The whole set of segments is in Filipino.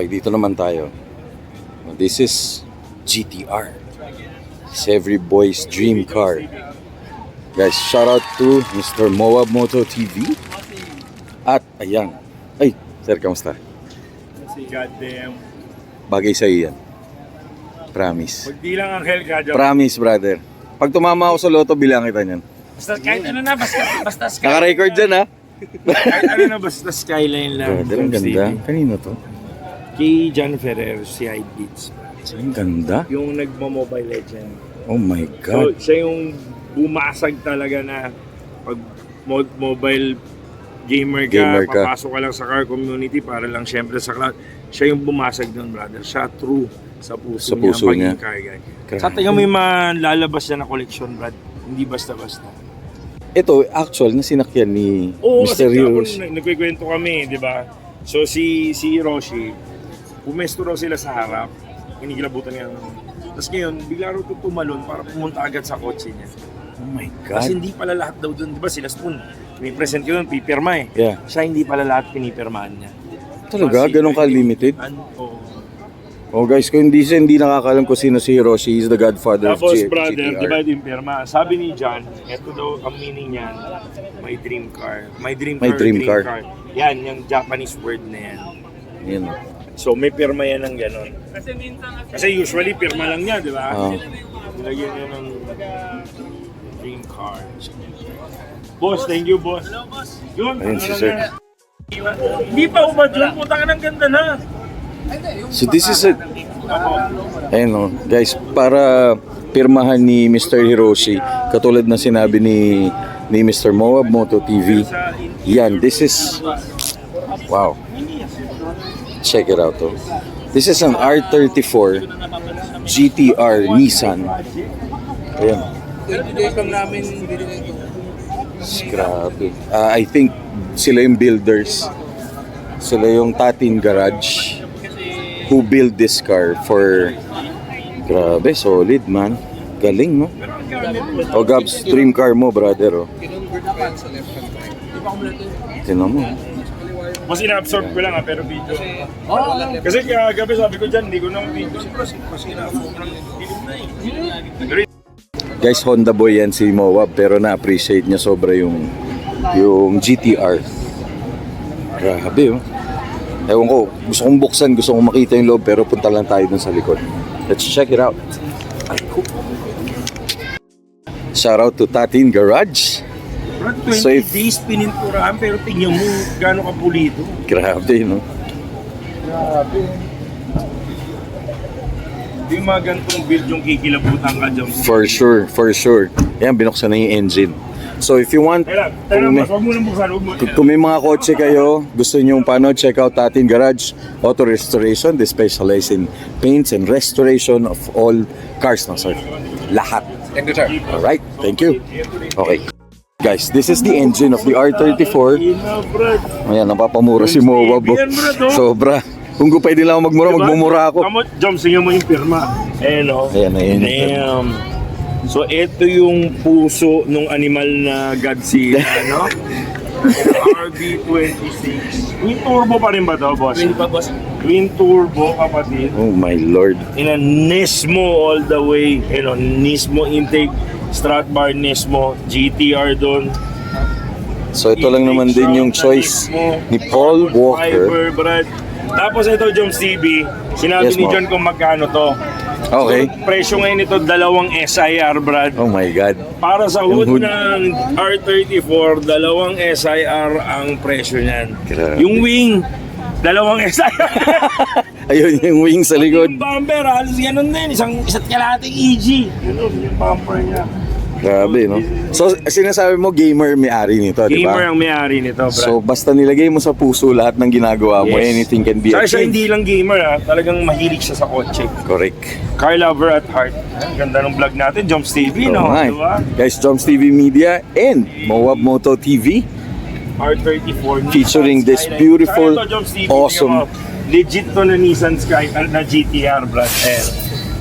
Okay, dito naman tayo. This is GTR. It's every boy's dream car. Guys, shout out to Mr. Moab Moto TV. At ayan. Ay, sir, kamusta? Goddamn. Bagay sa'yo yan. Promise. Pag di lang ang hell ka, Jom. Promise, brother. Pag tumama ako sa loto, bilang kita niyan. Basta kahit ano na, basta skyline. Naka-record dyan, ha? Kahit ano na, basta skyline lang. Brother, ang ganda. Kanino to? Kay John Ferrer, si High Beats. Ang ganda. Yung nagmo-Mobile Legend. Oh my So, God. siya yung bumasag talaga na pag mobile gamer ka, papasok ka lang sa car community para lang syempre sa cloud. Siya yung bumasag doon, brother. Siya true sa puso, niya. Car guy. Sa tingin mo yung malalabas niya na collection, Brad. Hindi basta-basta. Ito, actual na sinakyan ni Oo, Mr. kasi Heroes. nagkikwento kami, di ba? So si Hiroshi, pumesto raw sila sa harap, inigilabutan niya. Tapos ngayon, bigla raw tumalon para pumunta agad sa kotse niya. Oh my God. Kasi hindi pala lahat daw doon, di ba sila Spoon, pinipresent ko doon, pipirma eh. Yeah. Siya hindi pala lahat pinipirmahan niya. Talaga? Ganun ka-limited? Oo. Oh guys, kung hindi nakakalam ko sino si Hiroshi, he's the godfather Tapos of brother, GTR. di ba yung pirma? Sabi ni John, ito daw ang meaning niyan, my dream car. My dream car. Yan, yung Japanese word na yan. Yan. So may pirma yan ng gano'n. Kasi usually pirma lang niya, di ba? Oh. Nilagyan niya ng dream car. Boss, thank you boss. Yun, Ayun si sir. Hindi pa ubad yun, puta ka ng ganda na. So this is a... Ayun o, guys, para pirmahan ni Mr. Hiroshi, katulad na sinabi ni Mr. Moab Moto TV, yan, this is... Wow. Check it out oh. This is an R34 GTR Nissan. Ayan. 20 days lang namin binili ito. Grabe. I think sila yung builders. Sila yung Tatin Garage who build this car for... Grabe, solid man. Galing, no? O Gabs, dream car mo, brother, oh. Kinonvert pa sa left hand drive. Di ba kompleto? Tinan mo. Mas ina-absorb ko lang pero video. Kasi kagabi sabi ko dyan, hindi ko na video. Kasi ina-absorb lang. Guys, Honda boy yan si Moab, pero na-appreciate niya sobra yung GTR. Grabe, oh. Ewan ko, gusto kong buksan, gusto kong makita yung loob, pero punta lang tayo dun sa likod. Let's check it out. Shout out to Tatin Garage. 20 days pininturahan pero tingnan mo gaano kapulido. Grabe, no? Grabe. Hindi mga ganitong build yung kikilabutan ka dyan. For sure. Ayan, binuksan na yung engine. So if you want, Tara, wag mo nang buksan, wag mo. kung may mga kotse kayo, gusto nyo pano, check out Tatin Garage Auto Restoration. They specialize in paints and restoration of all cars, no sir? Lahat. Thank you, sir. Alright, thank you. Okay. Guys, this is the engine of the R34. Ayan, napapamura si Moab. Sobra. Kung pwede lang ako magmura, magmumura ako. Jom, sige mo yung pirma. Ayan o. Ayan. Damn. So, ito yung puso ng animal na Godzilla, no? RB26. Twin turbo pa rin ba to, boss? Twin pa, boss. Twin turbo, kapatid. Oh my lord. Nismo all the way. Nismo intake, strut bar Nismo, GTR doon. So ito lang naman din yung choice ni Paul Walker. Fiber, Brad. Tapos ito, Joms TV, sinabi Yes, ni Mo. John kung magkano to. Okay. So, presyo ngayon ito, 2 SIR, Brad. Oh my God. Para sa Yung hood hood. ng R34, 2 SIR ang presyo niyan. Grabe. Yung wing, 2 SIR. Ayun yung wing sa likod. Yung bumper, halos ganun din. Isa't kalahating EG. Yun, yung bumper niya. Grabe, no? So sinasabi mo gamer may-ari nito, di ba? Gamer ang may-ari nito, Brad. So basta nilagay mo sa puso lahat ng ginagawa mo, Yes. anything can be Saka siya achieved. hindi lang gamer ha, talagang mahilig siya sa kotse. Correct. Car lover at heart. Ang ganda ng vlog natin, Joms TV, no? Oo nga eh. Diba? Guys, Joms TV Media and Moab Moto TV R34 featuring this Skyline. beautiful, Saka ito, Joms TV, awesome- tingnan mo, legit to na Nissan Skyline, na GTR, Brad.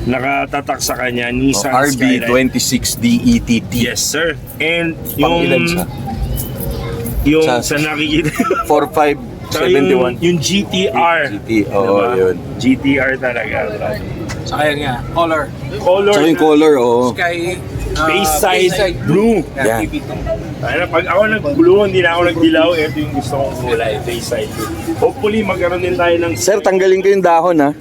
Nakatatak sa kanya, Nissan Skyline. RB26 DETT. Yes, sir. And Pang ilan siya? yung Sa- sa nakikita, 4.5 Tsaka 71. yung GTR. oo, yun. GTR talaga. brother. Saka yan nga, color. Color. Tsaka yung color, oo. Sky, Bayside blue. Yan. Ano, pag ako nag-blue, hindi na ako nagdilaw. Ito yung gusto kong kulay, Bayside blue. Hopefully, magkaroon din tayo ng... Sir, tanggalin ko yung dahon, ha?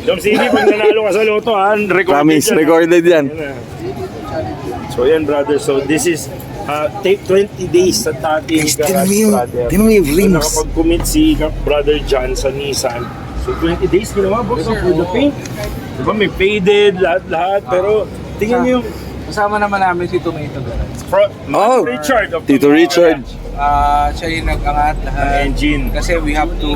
Dom City, pag nanalo ka sa loto, ha? Recorded Promise, yan, ha? recorded yan. So yan brother, so this is take 20 days sa Tating Guys, Garage, brother. tinan mo yung So, rims. nakapag-commit si brother John sa Nissan. So 20 days ginawa, boss, for the paint. Diba, may faded, lahat-lahat. Pero tingnan niyo yung Kasama naman namin si Tomato Garage. Oh, Richard of Tito Tomato Richard. Garage. Siya yung nag-angat Ang lahat. engine. Kasi we have to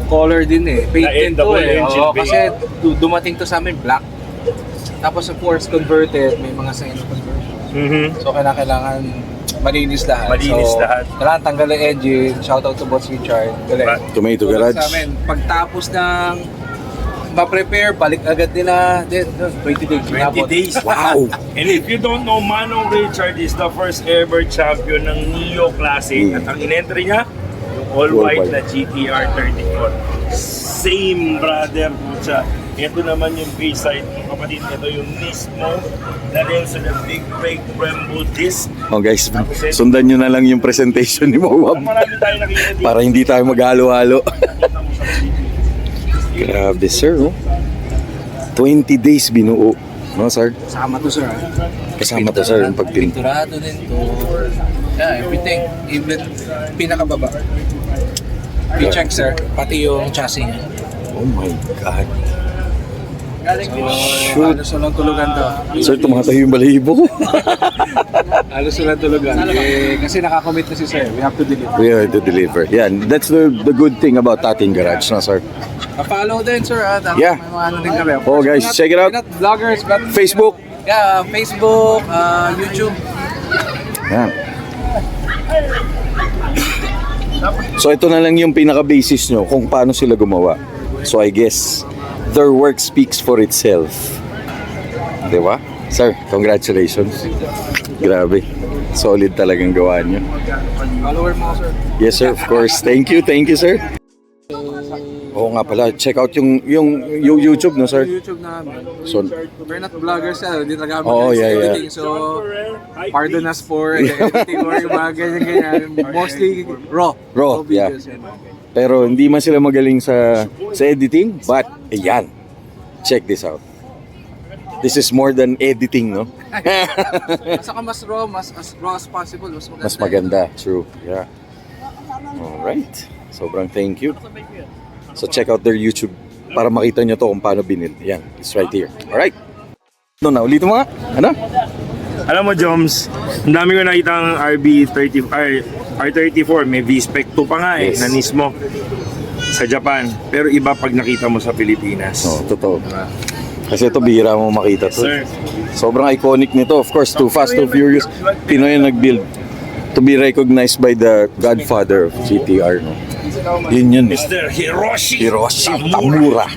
color din eh. Paint Na din to double eh. engine Oo, paint. kasi dumating to sa amin black. Tapos of course converted, may mga sign of conversion. So kailangan malinis lahat. Malinis so, lahat. Kailangan tanggal ang engine. Shoutout to Boss Richard. Galing. Tomato Tulad Garage. Sa amin, pagtapos ng ma-prepare, balik agad din na 20 days. 20 days. Wow! And if you don't know, Manong Richard is the first ever champion ng Neo Classic. At ang in-entry niya, yung all-white na GTR 34. Same brother, pucha. Ito naman yung Bayside, kapatid. Ito yung Nismo na rin sa the Big Break Brembo disc. Oh guys, sundan nyo na lang yung presentation ni Mowab Marami tayo nakikita dito. para hindi tayo maghalo-halo. Nakita mo sa video. Grabe sir, oh. 20 days binuo. No sir? Kasama to sir. Kasama to sir yung pagpinto. Pinturado din to. Yeah, everything. Even pinakababa. I-check sir, pati yung chassis niya. Oh my God. So, halos walang tulugan to. Sir, tumatayo yung balahibo ko. Halos walang tulugan. Kasi nakakommit na si sir. We have to deliver. We are to deliver. Yeah, that's the good thing about Tating Garage, no sir? Pa-follow din sir. Dapat Yeah. may mga ano din kami. Oh, guys, We're not- check it out. we're not vloggers, but Facebook. yeah, Facebook, YouTube. Yan. So ito na lang yung pinaka-basis nyo kung paano sila gumawa. So I guess their work speaks for itself. Di ba? Sir, congratulations. Grabe. Solid talagang gawa nyo. Follower mo sir. Yes sir, of course. Thank you, sir. Oo nga pala, check out yung YouTube, no sir? YouTube namin. So, We're not vloggers hindi talaga kami Oo, guys, yeah, yeah. everything. So, pardon us for editing or yung mga ganyan. Mostly raw. Raw, yeah. videos yan. pero hindi man sila magaling sa editing, but ayan. Check this out. This is more than editing, no? Saka mas raw, mas as raw as possible, mas maganda. Mas maganda, true. Yeah. Alright. Sobrang thank you. So check out their YouTube para makita nyo to kung paano binil. Yan, it's right here. Alright. No, na ulitin mo nga. Ano? Alam mo, Joms, ang dami ko nakita ang R34, may V-Spec 2 pa nga Yes. na Nismo sa Japan. Pero iba pag nakita mo sa Pilipinas. No, totoo. Kasi ito bihira mo makita to. Sir, Sobrang iconic nito. Of course, Too Fast, Too Furious. Pinoy ang nag-build. To be recognized by the godfather of GTR. No? Yun. Mr. Hiroshi Tamura.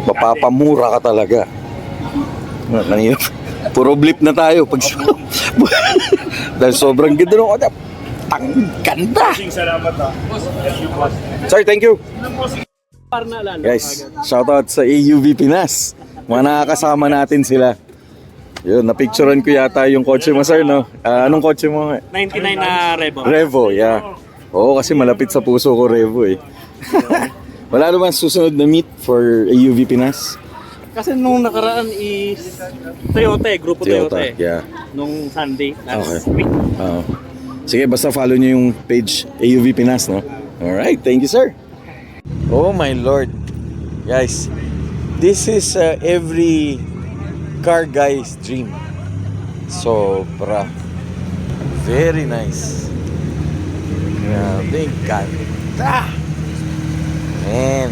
Mapapamura ka talaga. Nangyayap. Puro blip na tayo pag dahil sobrang ganda ng kanya. Ang ganda. Salamat ha. Sir, thank you. Guys, shoutout sa AUV Pinas. Mga nakakasama natin sila. Yun, napicturean ko yata yung kotse mo, sir, no? Anong kotse mo? 99 na Revo. Revo, yeah. Oo, kasi malapit sa puso ko, Revo, eh. Wala naman susunod na meet for AUV Pinas? Kasi nung nakaraan is Toyota grupo Toyota yeah. Nung Sunday, last Okay. week. Oo. Sige, basta follow nyo yung page AUV Pinas, no? Alright, thank you, sir. Oh my Lord. Guys, this is every car guy's dream. Sobra. Very nice. Grabe, ganda. Man.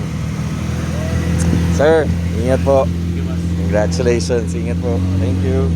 Sir, ingat po. Congratulations. Ingat po. Thank you.